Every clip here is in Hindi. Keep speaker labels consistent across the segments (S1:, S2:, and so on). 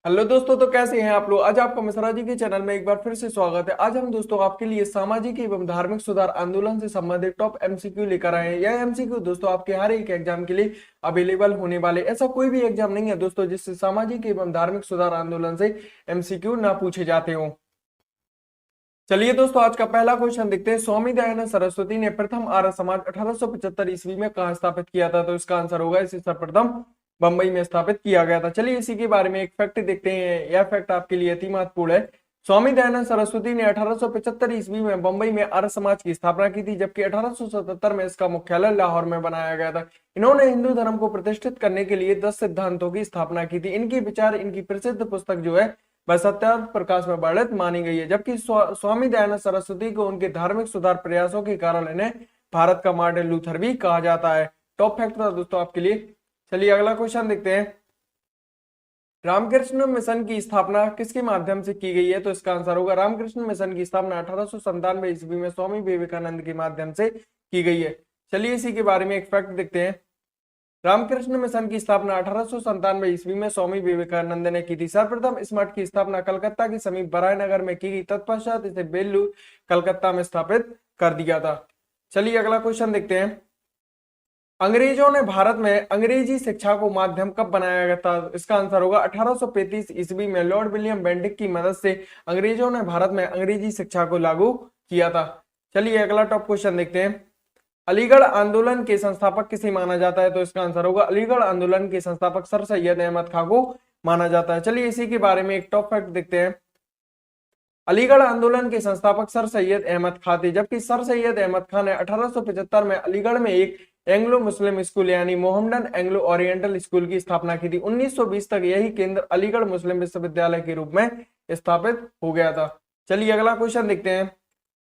S1: हेलो दोस्तों, तो कैसे हैं आप लोग। आज आपका मिश्रा जी के चैनल में एक बार फिर से स्वागत है। आज हम दोस्तों आपके लिए सामाजिक एवं धार्मिक सुधार आंदोलन से संबंधित टॉप एमसीक्यू लेकर आए हैं। यह एमसीक्यू दोस्तों आपके हर एक एग्जाम के लिए अवेलेबल होने वाले। ऐसा कोई भी एग्जाम नहीं है दोस्तों जिससे सामाजिक एवं धार्मिक सुधार आंदोलन से एमसीक्यू ना पूछे जाते हो। चलिए दोस्तों, आज का पहला क्वेश्चन देखते हैं। स्वामी दयानंद सरस्वती ने प्रथम आर्य समाज 1875 ईस्वी में कहाँ स्थापित किया था? तो इसका आंसर होगा इसे सर्वप्रथम बंबई में स्थापित किया गया था। चलिए इसी के बारे में एक फैक्ट देखते हैं। यह फैक्ट आपके लिए अति महत्वपूर्ण है। स्वामी दयानंद सरस्वती ने 1875 ईस्वी में बंबई में आर्य समाज की स्थापना की थी, जबकि 1877 में इसका मुख्यालय लाहौर में बनाया गया था। इन्होंने हिंदू धर्म को प्रतिष्ठित करने के लिए 10 सिद्धांतों की स्थापना की थी। इनके विचार, इनकी प्रसिद्ध पुस्तक जो है वह सत्यार्थ प्रकाश में वर्णित मानी गई है। जबकि स्वामी दयानंद सरस्वती को उनके धार्मिक सुधार प्रयासों के कारण इन्हें भारत का मार्टिन लूथर भी कहा जाता है। टॉप फैक्ट था दोस्तों आपके लिए। चलिए अगला क्वेश्चन देखते हैं। रामकृष्ण मिशन की स्थापना किसके माध्यम से की गई है? तो इसका आंसर होगा रामकृष्ण मिशन की स्थापना 1897 ईस्वी में स्वामी विवेकानंद के माध्यम से की गई है। चलिए इसी के बारे में एक फैक्ट देखते हैं। रामकृष्ण मिशन की स्थापना 1897 ईस्वी में स्वामी विवेकानंद ने की थी। सर्वप्रथम इस मठ की स्थापना कलकत्ता के समीप बरायनगर में की गई। तत्पश्चात इसे बेलूर कलकत्ता में स्थापित कर दिया था। चलिए अगला क्वेश्चन देखते हैं। अंग्रेजों ने भारत में अंग्रेजी शिक्षा को माध्यम कब बनाया गया था? इसका आंसर होगा 1835 ईस्वी में लॉर्ड विलियम बेंटिक की मदद से अंग्रेजों ने भारत में अंग्रेजी शिक्षा को लागू किया था। चलिए अगला टॉप क्वेश्चन देखते हैं। अलीगढ़ आंदोलन के संस्थापक किसे माना जाता है? तो इसका आंसर होगा अलीगढ़ आंदोलन के संस्थापक सर सैयद अहमद खां को माना जाता है। चलिए इसी के बारे में एक टॉप फैक्ट देखते हैं। अलीगढ़ आंदोलन के संस्थापक सर सैयद अहमद खां थे, जबकि सर सैयद अहमद खां ने 1875 में अलीगढ़ में एक एंग्लो मुस्लिम स्कूल यानी मोहम्मडन एंग्लो ओरिएंटल स्कूल की स्थापना की थी। 1920 तक यही केंद्र अलीगढ़ मुस्लिम विश्वविद्यालय के रूप में स्थापित हो गया था। चलिए अगला क्वेश्चन देखते हैं।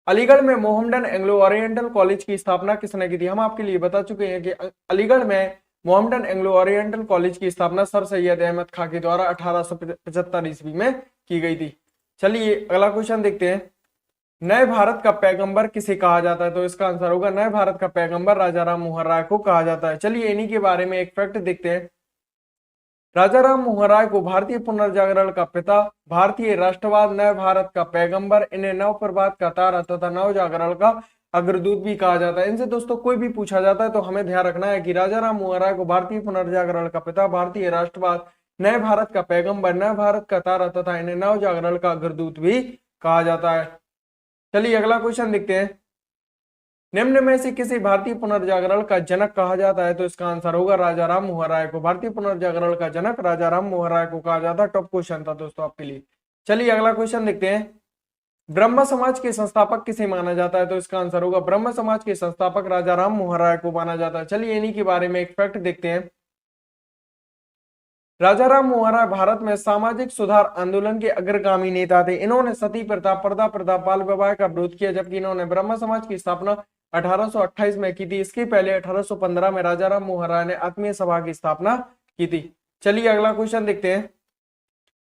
S1: अलीगढ़ में मोहम्मडन एंग्लो ओरिएंटल कॉलेज की स्थापना किसने की थी? हम आपके लिए बता चुके हैं कि अलीगढ़ में मोहम्मडन एंग्लो ओरिएंटल कॉलेज की स्थापना सर सैयद अहमद खां के द्वारा 1875 ईस्वी में की गई थी। चलिए अगला क्वेश्चन देखते हैं। नए भारत का पैगंबर किसे कहा जाता है? तो इसका आंसर होगा नए भारत का पैगंबर राजा राम मोहन राय को कहा जाता है। चलिए इन्हीं के बारे में एक फैक्ट देखते हैं। राजा राम मोहन राय को भारतीय पुनर्जागरण का पिता, भारतीय राष्ट्रवाद, नए भारत का पैगंबर, इन्हें नव प्रभात का तारा तथा नव जागरण का अग्रदूत भी कहा जाता है। इनसे दोस्तों कोई भी पूछा जाता है तो हमें ध्यान रखना है कि राजा राम मोहन राय को भारतीय पुनर्जागरण का पिता, भारतीय राष्ट्रवाद, नए भारत का पैगंबर, नए भारत का तारा तथा इन्हें नव जागरण का अग्रदूत भी कहा जाता है। चलिए अगला क्वेश्चन देखते हैं। निम्न में से किसी भारतीय पुनर्जागरण का जनक कहा जाता है? तो इसका आंसर होगा राजा राम मोहन राय को। भारतीय पुनर्जागरण का जनक राजा राम मोहन राय को कहा जाता है। टॉप क्वेश्चन था दोस्तों आपके लिए। चलिए अगला क्वेश्चन देखते हैं। ब्रह्म समाज के संस्थापक किसे माना जाता है? तो इसका आंसर होगा ब्रह्म समाज के संस्थापक राजा राम मोहन राय को माना जाता है। चलिए इन्हीं के बारे में एक फैक्ट देखते हैं। राजा राम मोहन राय भारत में सामाजिक सुधार आंदोलन के अग्रगामी नेता थे। इन्होंने सती प्रथा, पर्दा प्रथा, बाल विवाह का विरोध किया, जबकि इन्होंने ब्रह्म समाज की स्थापना 1828 में की थी। इसके पहले 1815 में राजा राम मोहन राय ने आत्मीय सभा की स्थापना की थी। चलिए अगला क्वेश्चन देखते हैं।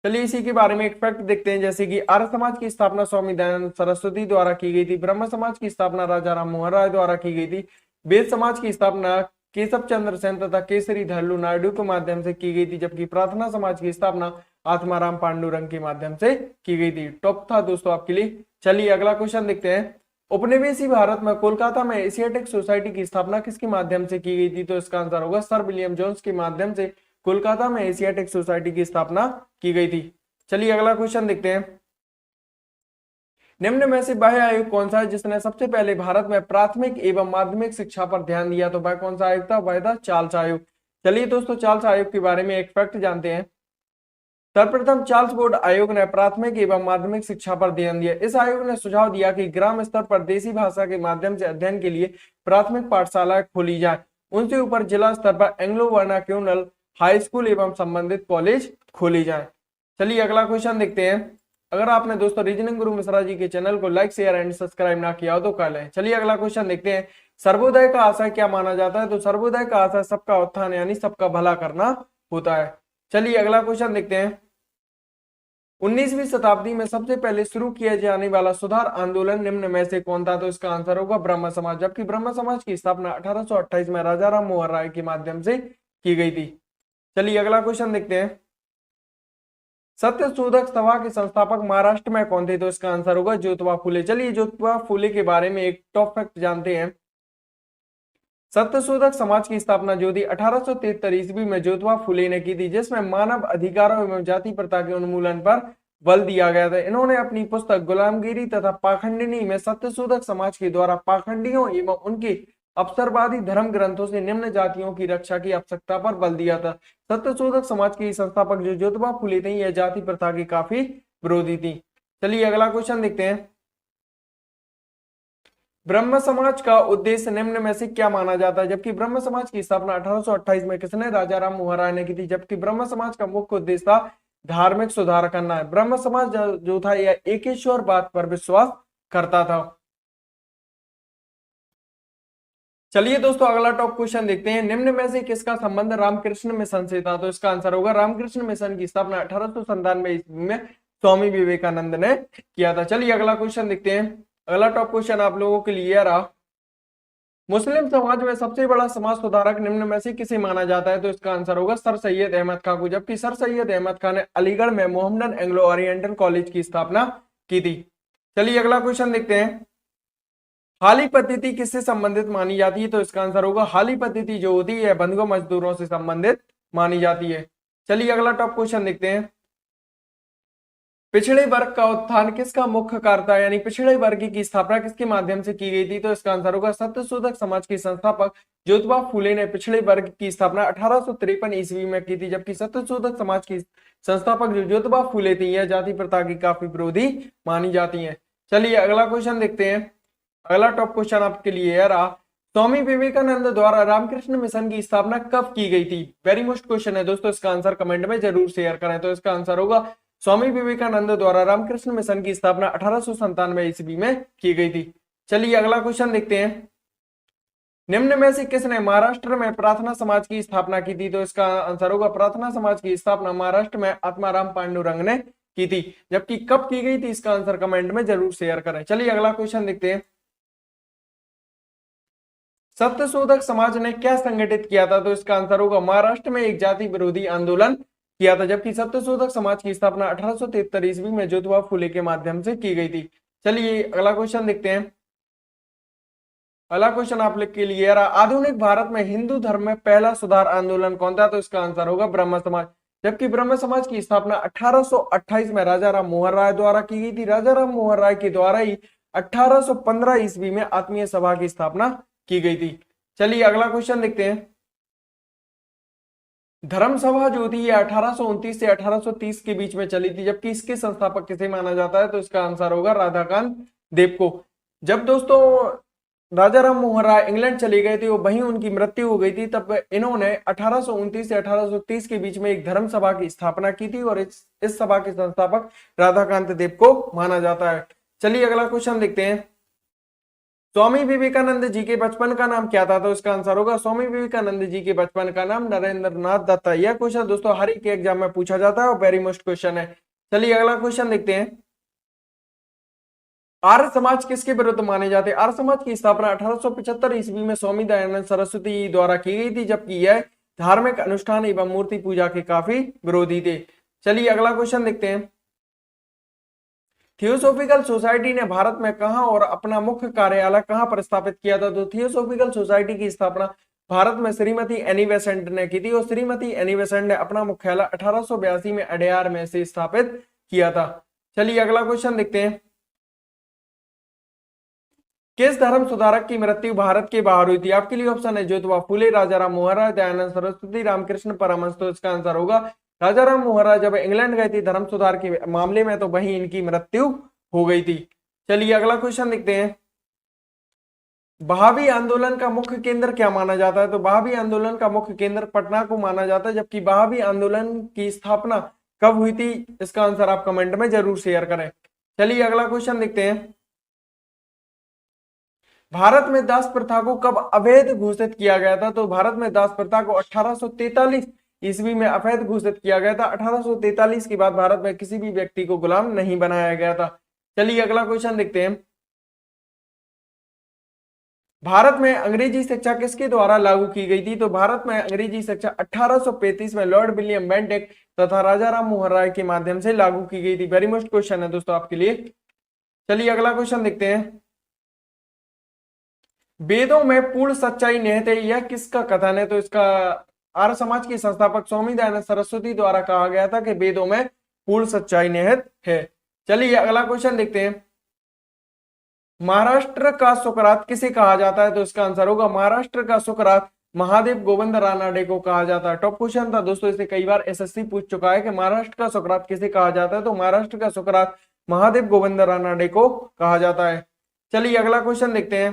S1: चलिए इसी के बारे में एक फैक्ट देखते हैं, जैसे कि आर्य समाज की स्थापना स्वामी दयानंद सरस्वती द्वारा की गई थी। ब्रह्म समाज की स्थापना राजा राम मोहन राय द्वारा की गई थी। वेद समाज की स्थापना केशव चंद्र सेन तथा केसरी धल्लू नायडू के माध्यम से की गई थी, जबकि प्रार्थना समाज की स्थापना आत्माराम पांडुरंग के माध्यम से की गई थी। टॉप था दोस्तों आपके लिए। चलिए अगला क्वेश्चन देखते हैं। उपनिवेशी भारत में कोलकाता में एशियाटिक सोसाइटी की स्थापना किसके माध्यम से की गई थी? तो इसका आंसर होगा सर विलियम जोन्स के माध्यम से कोलकाता में एशियाटिक सोसाइटी की स्थापना की गई थी। चलिए अगला क्वेश्चन देखते हैं। निम्न में से वह आयोग कौन सा है जिसने सबसे पहले भारत में प्राथमिक एवं माध्यमिक शिक्षा पर ध्यान दिया? तो वह कौन सा आयोग था? वह था चार्ल्स आयोग। चलिए दोस्तों चार्ल्स आयोग के बारे में एक फैक्ट जानते हैं। सर्वप्रथम चार्ल्स बोर्ड आयोग ने प्राथमिक एवं माध्यमिक शिक्षा पर ध्यान दिया। इस आयोग ने सुझाव दिया कि ग्राम स्तर पर देसी भाषा के माध्यम से अध्ययन के लिए प्राथमिक पाठशालाएं खोली जाए। उनसे ऊपर जिला स्तर पर एंग्लो वर्नाक्यूलर हाई स्कूल एवं संबंधित कॉलेज खोले जाए। चलिए अगला क्वेश्चन देखते हैं। अगर आपने दोस्तों रीजनिंग गुरु मिश्रा जी के चैनल को लाइक, शेयर एंड सब्सक्राइब ना किया हो तो कर लें। चलिए अगला क्वेश्चन देखते हैं। सर्वोदय का आशय क्या माना जाता है? तो सर्वोदय का आशय सबका उत्थान यानी सबका भला करना होता है। चलिए अगला क्वेश्चन देखते हैं। 19वीं शताब्दी में सबसे पहले शुरू किया जाने वाला सुधार आंदोलन निम्न में से कौन था? तो इसका आंसर होगा ब्रह्म समाज, जबकि ब्रह्म समाज की स्थापना 1828 में राजा राम मोहन राय के माध्यम से की गई थी। चलिए अगला क्वेश्चन देखते हैं। सत्यशोधक सभा के संस्थापक महाराष्ट्र में कौन थे? तो इसका आंसर होगा ज्योतिबा फुले। चलिए ज्योतिबा फुले के बारे में एक टॉप फैक्ट जानते हैं। सत्यशोधक समाज की स्थापना जो थी 1873 ईस्वी में ज्योतिबा फुले ने की थी, जिसमें मानव अधिकारों एवं जाति प्रथा के उन्मूलन पर बल दिया गया था। इन्होंने अपनी पुस्तक गुलामगिरी तथा पाखंडिनी में सत्यशोधक समाज के द्वारा पाखंडियों एवं उनके अवसरवादी धर्म ग्रंथों से निम्न जातियों की रक्षा की आवश्यकता पर बल दिया था। सत्यशोधक समाज के संस्थापक जो ज्योतिबा फुले थे, यह जाति प्रथा की काफी विरोधी थी। चलिए अगला क्वेश्चन देखते हैं। ब्रह्म समाज का उद्देश्य निम्न में से क्या माना जाता है? जबकि ब्रह्म समाज की स्थापना 1828 में किसने? राजा राम मोहन राय ने की थी। जबकि ब्रह्म समाज का मुख्य उद्देश्य था धार्मिक सुधार करना है। ब्रह्म समाज जो था यह एकेश्वरवाद पर विश्वास करता था। चलिए दोस्तों अगला टॉप क्वेश्चन देखते हैं। निम्न में से किसका संबंध रामकृष्ण मिशन से था? तो इसका आंसर होगा रामकृष्ण मिशन की स्थापना 1897 ईस्वी में स्वामी विवेकानंद ने किया था। चलिए अगला क्वेश्चन देखते हैं। अगला टॉप क्वेश्चन आप लोगों के लिए रहा, मुस्लिम समाज में सबसे बड़ा समाज सुधारक निम्न में से किसे माना जाता है? तो इसका आंसर होगा सर सैयद अहमद खान को। जबकि सर सैयद अहमद खान ने अलीगढ़ में मोहम्मदन एंग्लो ओरिएंटल कॉलेज की स्थापना की थी। चलिए अगला क्वेश्चन देखते हैं। हाली पद्धति किससे संबंधित मानी जाती है? तो इसका आंसर होगा हाली पद्धति जो होती है बंधुआ मजदूरों से संबंधित मानी जाती है। चलिए अगला टॉप क्वेश्चन देखते हैं। पिछड़े वर्ग का उत्थान किसका मुख्य कार्य था? यानी पिछड़े वर्ग की स्थापना किसके माध्यम से की गई थी? तो इसका आंसर होगा सत्यशोधक समाज के संस्थापक ज्योतिबा फुले ने पिछड़े वर्ग की स्थापना 1853 ईस्वी में की थी। जबकि सत्यशोधक समाज की संस्थापक जो ज्योतिबा फुले थी, यह जाति प्रथा की काफी विरोधी मानी जाती है। चलिए अगला क्वेश्चन देखते हैं। अगला टॉप क्वेश्चन आपके लिए है रहा, स्वामी विवेकानंद द्वारा रामकृष्ण मिशन की स्थापना कब की गई थी? वेरी मोस्ट क्वेश्चन है दोस्तों, इसका आंसर कमेंट में जरूर शेयर करें। तो इसका आंसर होगा स्वामी विवेकानंद द्वारा रामकृष्ण मिशन की स्थापना 1897 ईस्वी में की गई थी। चलिए अगला क्वेश्चन देखते हैं। निम्न में से किसने महाराष्ट्र में प्रार्थना समाज की स्थापना की थी? तो इसका आंसर होगा प्रार्थना समाज की स्थापना महाराष्ट्र में आत्माराम पांडुरंग ने की थी। जबकि कब की गई थी, इसका आंसर कमेंट में जरूर शेयर करें। चलिए अगला क्वेश्चन देखते हैं। सत्यशोधक समाज ने क्या संगठित किया था? तो इसका आंसर होगा महाराष्ट्र में एक जाति विरोधी आंदोलन किया था। जबकि सत्यशोधक समाज की स्थापना 1873 ईस्वी में ज्योतिबा फुले के माध्यम से की गई थी। चलिए अगला क्वेश्चन देखते हैं। अगला क्वेश्चन आप लोग के लिए रहा, आधुनिक भारत में हिंदू धर्म में पहला सुधार आंदोलन कौन था? तो इसका आंसर होगा ब्रह्म समाज। जबकि ब्रह्म समाज की स्थापना 1828 में राजा राम मोहन राय द्वारा की गई थी। राजा राम मोहन राय के द्वारा ही 1815 ईस्वी में आत्मीय सभा की स्थापना की गई थी। चलिए अगला क्वेश्चन देखते हैं। धर्म सभा जो थी ये 1829 से 1830 के बीच में चली थी। जबकि इसके संस्थापक किसे माना जाता है? तो इसका आंसर होगा राधाकांत देव को। जब दोस्तों राजा राम मोहन राय इंग्लैंड चले गए थे, वो वहीं उनकी मृत्यु हो गई थी, तब इन्होंने 1829 से 1830 के बीच में एक धर्म सभा की स्थापना की थी और इस सभा के संस्थापक राधाकांत देव को माना जाता है। चलिए अगला क्वेश्चन देखते हैं। स्वामी विवेकानंद जी के बचपन का नाम क्या था? तो इसका आंसर होगा स्वामी विवेकानंद जी के बचपन का नाम नरेंद्र नाथ दत्त। यह क्वेश्चन दोस्तों हर एक एग्जाम में पूछा जाता है और वेरी मोस्ट क्वेश्चन है। चलिए अगला क्वेश्चन देखते हैं। आर्य समाज किसके विरुद्ध माने जाते हैं? आर्य समाज की स्थापना 1875 ईस्वी में स्वामी दयानंद सरस्वती द्वारा की गई थी। जबकि यह धार्मिक अनुष्ठान एवं मूर्ति पूजा के काफी विरोधी थे। चलिए अगला क्वेश्चन देखते हैं। थियोसॉफिकल सोसाइटी ने भारत में कहां और अपना मुख्य कार्यालय कहां पर स्थापित किया था? तो थियोसॉफिकल सोसाइटी की स्थापना भारत में श्रीमती एनी बेसेंट ने की थी और श्रीमती एनी बेसेंट ने अपना मुख्यालय 1882 में अडयार में से स्थापित किया था। चलिए अगला क्वेश्चन देखते हैं। किस धर्म सुधारक की मृत्यु भारत के बाहर हुई थी? आपके लिए ऑप्शन है ज्योतिबा फुले, राजा राम मोहन राय, दयानंद सरस्वती, रामकृष्ण परमहंस। तो इसका आंसर होगा राजा राम मोहन राय जब इंग्लैंड गए थे धर्म सुधार के मामले में, तो वहीं इनकी मृत्यु हो गई थी। चलिए अगला क्वेश्चन देखते हैं। वहाबी आंदोलन का मुख्य केंद्र क्या माना जाता है? तो वहाबी आंदोलन का मुख्य केंद्र पटना को माना जाता है। जबकि वहाबी आंदोलन की स्थापना कब हुई थी? इसका आंसर आप कमेंट में जरूर शेयर करें। चलिए अगला क्वेश्चन देखते हैं। भारत में दास प्रथा को कब अवैध घोषित किया गया था? तो भारत में दास प्रथा को 1843 ईस्वी में अवैध घोषित किया गया था। 1843 के बाद भारत में किसी भी व्यक्ति को गुलाम नहीं बनाया गया था। चलिए अगला क्वेश्चन देखते हैं। भारत में अंग्रेजी शिक्षा किसके द्वारा लागू की गई थी? तो भारत में अंग्रेजी शिक्षा 1835 में लॉर्ड विलियम बेंटिक तथा राजा राम मोहन राय के माध्यम से लागू की गई थी। वेरी मोस्ट क्वेश्चन है दोस्तों आपके लिए। चलिए अगला क्वेश्चन देखते हैं। वेदों में पूर्ण सच्चाई निहित है, यह किसका कथन है? तो इसका आर्य समाज के संस्थापक स्वामी दयानंद सरस्वती द्वारा कहा गया था कि वेदों में पूर्ण सच्चाई निहित है। चलिए अगला क्वेश्चन देखते हैं। महाराष्ट्र का सुकरात किसे कहा जाता है? तो इसका आंसर होगा महाराष्ट्र का सुकरात महादेव गोविंद रानाडे को कहा जाता है। टॉप क्वेश्चन था दोस्तों, इसे कई बार एसएससी पूछ चुका है कि महाराष्ट्र का सुकरात किसे कहा जाता है? तो महाराष्ट्र का सुकरात महादेव गोविंद रानाडे को कहा जाता है। चलिए अगला क्वेश्चन देखते हैं।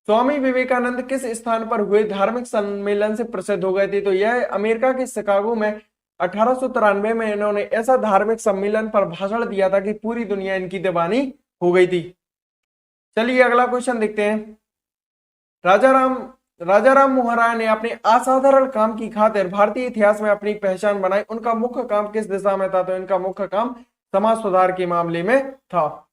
S1: स्वामी विवेकानंद किस स्थान पर हुए धार्मिक सम्मेलन से प्रसिद्ध हो गए थे? तो यह अमेरिका के शिकागो में 1893 में इन्होंने ऐसा धार्मिक सम्मेलन पर भाषण दिया था कि पूरी दुनिया इनकी दीवानी हो गई थी। चलिए अगला क्वेश्चन देखते हैं। राजा राम मोहन राय ने अपने असाधारण काम की खातिर भारतीय इतिहास में अपनी पहचान बनाई। उनका मुख्य काम किस दिशा में था? तो इनका मुख्य काम समाज सुधार के मामले में था।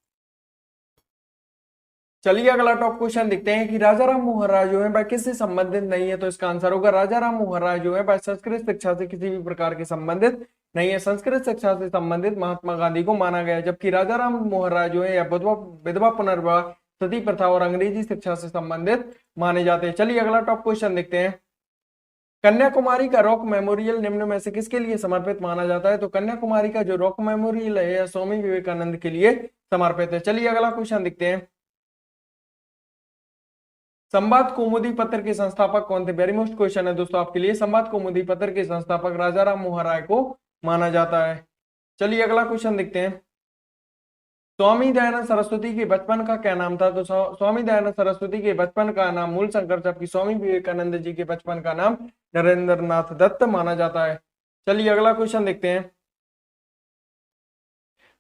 S1: चलिए अगला टॉप क्वेश्चन देखते हैं कि राजा राम मोहन राय जो है वह किससे संबंधित नहीं है? तो इसका आंसर होगा राजा राम मोहन राय जो है वह संस्कृत शिक्षा से किसी भी प्रकार के संबंधित नहीं है। संस्कृत शिक्षा से संबंधित महात्मा गांधी को माना गया, जबकि राजा राम मोहन राय जो है विधवा पुनर्विवाह, सती प्रथा और अंग्रेजी शिक्षा से संबंधित माने जाते हैं। चलिए अगला टॉप क्वेश्चन देखते हैं। कन्याकुमारी का रॉक मेमोरियल निम्न में से किसके लिए समर्पित माना जाता है? तो कन्याकुमारी का जो रॉक मेमोरियल है यह स्वामी विवेकानंद के लिए समर्पित है। चलिए अगला क्वेश्चन देखते हैं। संवाद कौमुदी पत्र के संस्थापक कौन थे? वेरी मोस्ट क्वेश्चन है दोस्तों आपके लिए। संवाद कौमुदी पत्र के संस्थापक राजा राम मोहन राय को माना जाता है। चलिए अगला क्वेश्चन देखते हैं। स्वामी दयानंद सरस्वती के बचपन का क्या नाम था? तो स्वामी दयानंद सरस्वती के बचपन का नाम मूल शंकर, जबकि स्वामी विवेकानंद जी के बचपन का नाम नरेंद्र नाथ दत्त माना जाता है। चलिए अगला क्वेश्चन देखते हैं।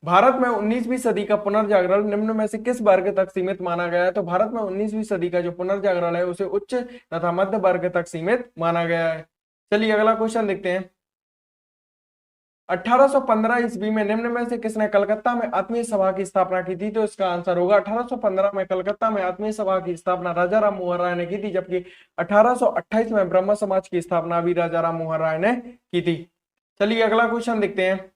S1: भारत में 19वीं सदी का पुनर्जागरण निम्न में से किस वर्ग तक सीमित माना गया है? तो भारत में 19वीं सदी का जो पुनर्जागरण है उसे उच्च तथा मध्य वर्ग तक सीमित माना गया है। चलिए अगला क्वेश्चन देखते हैं। 1815 ईस्वी में निम्न में से किसने कलकत्ता में आत्मीय सभा की स्थापना की थी? तो इसका आंसर होगा 1815 में कलकत्ता में आत्मीय सभा की स्थापना राजा राम मोहन राय ने की थी, जबकि 1828 में ब्रह्म समाज की स्थापना भी राजा राम मोहन राय ने की थी। चलिए अगला क्वेश्चन देखते हैं।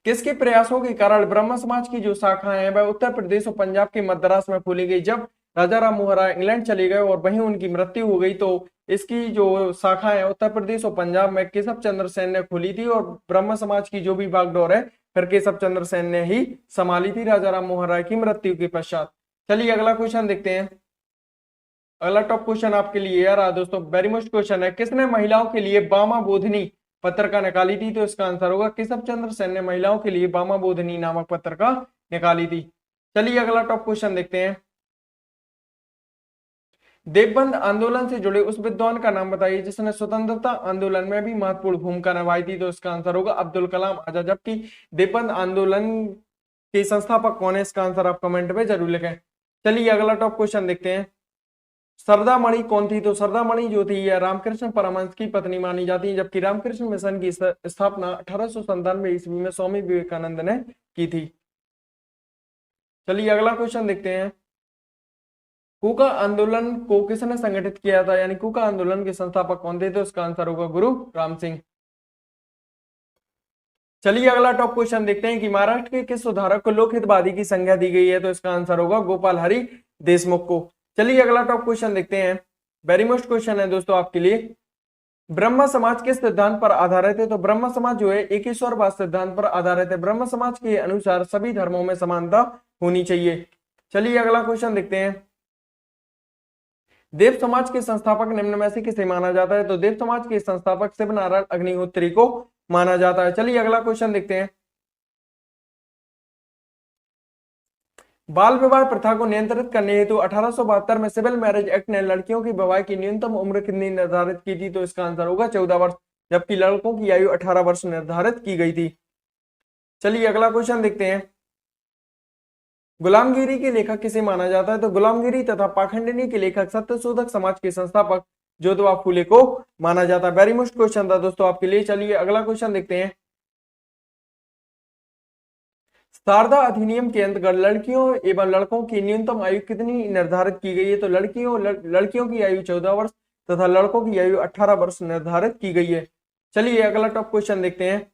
S1: किसके प्रयासों के कारण ब्रह्म समाज की जो शाखाएं हैं वह उत्तर प्रदेश और पंजाब के मद्रास में फूली गई? जब राजा राम मोहन राय इंग्लैंड चले गए और वहीं उनकी मृत्यु हो गई, तो इसकी जो शाखाएं उत्तर प्रदेश और पंजाब में केशव चंद्र सेन ने खोली थी और ब्रह्म समाज की जो भी बागडोर है फिर केशव चंद्र सेन ने ही संभाली थी राजा राम मोहन राय की मृत्यु के पश्चात। चलिए अगला क्वेश्चन देखते हैं। अगला टॉप क्वेश्चन आपके लिए यार दोस्तों वेरी मोस्ट क्वेश्चन है। किसने महिलाओं के लिए बामा बोधनी पत्रिका निकाली थी? तो इसका आंसर होगा केशव चंद्र सेन ने महिलाओं के लिए बामा बोधनी नामक पत्रिका निकाली थी। चलिए अगला टॉप क्वेश्चन देखते हैं। देवबंद आंदोलन से जुड़े उस विद्वान का नाम बताइए जिसने स्वतंत्रता आंदोलन में भी महत्वपूर्ण भूमिका निभाई थी? तो इसका आंसर होगा अब्दुल कलाम आजाद। जबकि देवबंद आंदोलन के संस्थापक कौन है? इसका आंसर आप कमेंट में जरूर लिखें। चलिए अगला टॉप क्वेश्चन देखते हैं। सरदामणि कौन थी? तो सरदामणि जो थी यह रामकृष्ण परमहंस की पत्नी मानी जाती है, जबकि रामकृष्ण मिशन की स्थापना 1897 ईस्वी में स्वामी विवेकानंद ने की थी। चलिए अगला क्वेश्चन देखते हैं। कूका आंदोलन को किसने संगठित किया था, यानी कूका आंदोलन के संस्थापक कौन थे? तो इसका आंसर होगा गुरु राम सिंह। चलिए अगला टॉप क्वेश्चन देखते हैं कि महाराष्ट्र के किस सुधारक को लोकहितवादी की संज्ञा दी गई है? तो इसका आंसर होगा गोपाल हरि देशमुख को। चलिए अगला टॉप क्वेश्चन देखते हैं। वेरी मोस्ट क्वेश्चन है दोस्तों आपके लिए। ब्रह्म समाज किस सिद्धांत पर आधारित है? तो ब्रह्म समाज जो है एक ईश्वरवाद सिद्धांत पर आधारित है। ब्रह्म समाज के अनुसार सभी धर्मों में समानता होनी चाहिए। चलिए अगला क्वेश्चन देखते हैं। देव समाज के संस्थापक निम्न में से किसे माना जाता है? तो देव समाज के संस्थापक शिव नारायण अग्निहोत्री को माना जाता है। चलिए अगला क्वेश्चन देखते हैं। बाल विवाह प्रथा को नियंत्रित करने हेतु 1872 में सिविल मैरिज एक्ट ने लड़कियों की विवाह की न्यूनतम उम्र कितनी निर्धारित की थी? तो इसका आंसर होगा 14 वर्ष, जबकि लड़कों की आयु 18 वर्ष निर्धारित की गई थी। चलिए अगला क्वेश्चन देखते हैं। गुलामगिरी के लेखक किसे माना जाता है? तो गुलामगिरी तथा पाखंडिनी के लेखक सत्यशोधक समाज के संस्थापक ज्योतिबा फूले को माना जाता है। वेरी मोस्ट क्वेश्चन था दोस्तों आपके लिए। चलिए अगला क्वेश्चन देखते हैं। शारदा अधिनियम के अंतर्गत लड़कियों एवं लड़कों की न्यूनतम आयु कितनी निर्धारित की गई है? तो लड़कियों की आयु 14 वर्ष तथा लड़कों की आयु 18 वर्ष निर्धारित की गई है। चलिए अगला टॉप क्वेश्चन देखते हैं।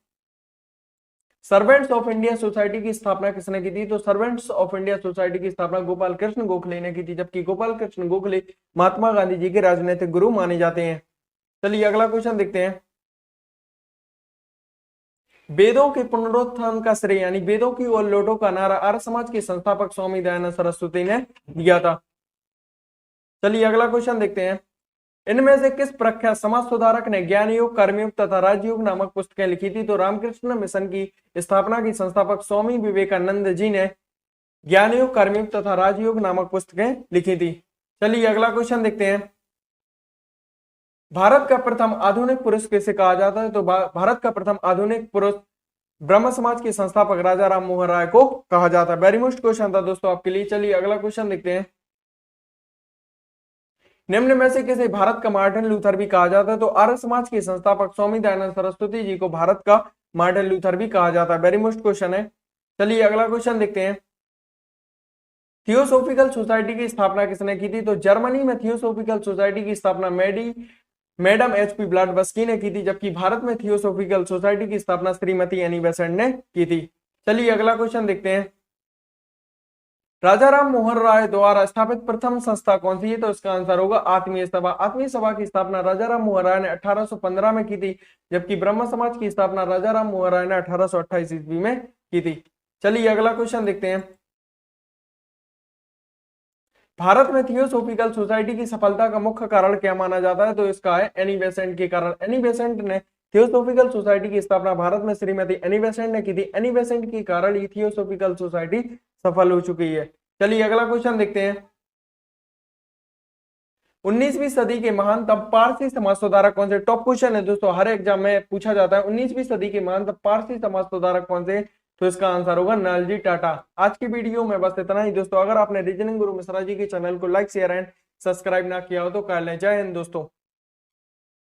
S1: सर्वेंट्स ऑफ इंडिया सोसाइटी की स्थापना किसने की थी? तो सर्वेंट्स ऑफ इंडिया सोसाइटी की स्थापना गोपाल कृष्ण गोखले ने की थी, जबकि गोपाल कृष्ण गोखले महात्मा गांधी जी के राजनीतिक गुरु माने जाते हैं। चलिए अगला क्वेश्चन देखते हैं। वेदों के पुनरुत्थान का श्रेय यानी वेदों की ओर लौटो का नारा आर्य समाज के संस्थापक स्वामी दयानंद सरस्वती ने दिया था। चलिए अगला क्वेश्चन देखते हैं। इनमें से किस प्रख्यात समाज सुधारक ने ज्ञान योग, कर्मयोग तथा राजयोग नामक पुस्तकें लिखी थी? तो रामकृष्ण मिशन की स्थापना की संस्थापक स्वामी विवेकानंद जी ने ज्ञान योग, कर्मयोग तथा राजयोग नामक पुस्तकें लिखी थी। चलिए अगला क्वेश्चन देखते हैं। भारत का प्रथम आधुनिक पुरुष किसे कहा जाता है? तो भारत का प्रथम आधुनिक पुरुष ब्रह्म समाज के संस्थापक राजा राम मोहन राय को कहा जाता है। वेरी मोस्ट क्वेश्चन था दोस्तों आपके लिए। चलिए अगला क्वेश्चन देखते हैं। निम्न में से किसे भारत का मार्टिन लूथर भी कहा जाता है? तो आर्य समाज के संस्थापक स्वामी दयानंद सरस्वती जी को भारत का मार्टिन लूथर भी कहा जाता है। वेरी मोस्ट क्वेश्चन है। चलिए अगला क्वेश्चन देखते हैं। थियोसोफिकल सोसाइटी की स्थापना किसने की थी? तो जर्मनी में थियोसोफिकल सोसाइटी की स्थापना मैडम एचपी ब्लैडवस्की ने की थी, जबकि भारत में थियोसोफिकल सोसाइटी की स्थापना श्रीमती एनी बेसेंट ने की थी। चलिए अगला क्वेश्चन देखते हैं। राजा राम मोहन राय द्वारा स्थापित प्रथम संस्था कौन सी है? तो इसका आंसर होगा आत्मीय सभा। आत्मीय सभा की स्थापना राजा राम मोहन राय ने 1815 में की थी, जबकि ब्रह्म समाज की स्थापना राजा राम मोहन राय ने 1828 ईस्वी में की थी। चलिए अगला क्वेश्चन देखते हैं। भारत में थियोसोफिकल सोसाइटी की सफलता का मुख्य कारण क्या माना जाता है? तो इसका है एनी बेसेंट के कारण। एनी बेसेंट ने थियोसोफिकल सोसाइटी की स्थापना भारत में श्रीमती एनी बेसेंट ने की थी। एनी बेसेंट के कारण ही थियोसोफिकल सोसाइटी सफल हो चुकी है। चलिए अगला क्वेश्चन देखते हैं। 19वीं सदी के महानतम पारसी समाज सुधारक कौन से? टॉप क्वेश्चन है दोस्तों, हर एग्जाम में पूछा जाता है। 19वीं सदी के महानतम पारसी समाज सुधारक कौन से? तो इसका आंसर होगा नलजी टाटा। आज की वीडियो में बस इतना ही दोस्तों। अगर आपने रीजनिंग गुरु मिश्रा जी के चैनल को लाइक, शेयर एंड सब्सक्राइब ना किया हो तो कर लें। जय हिंद दोस्तों।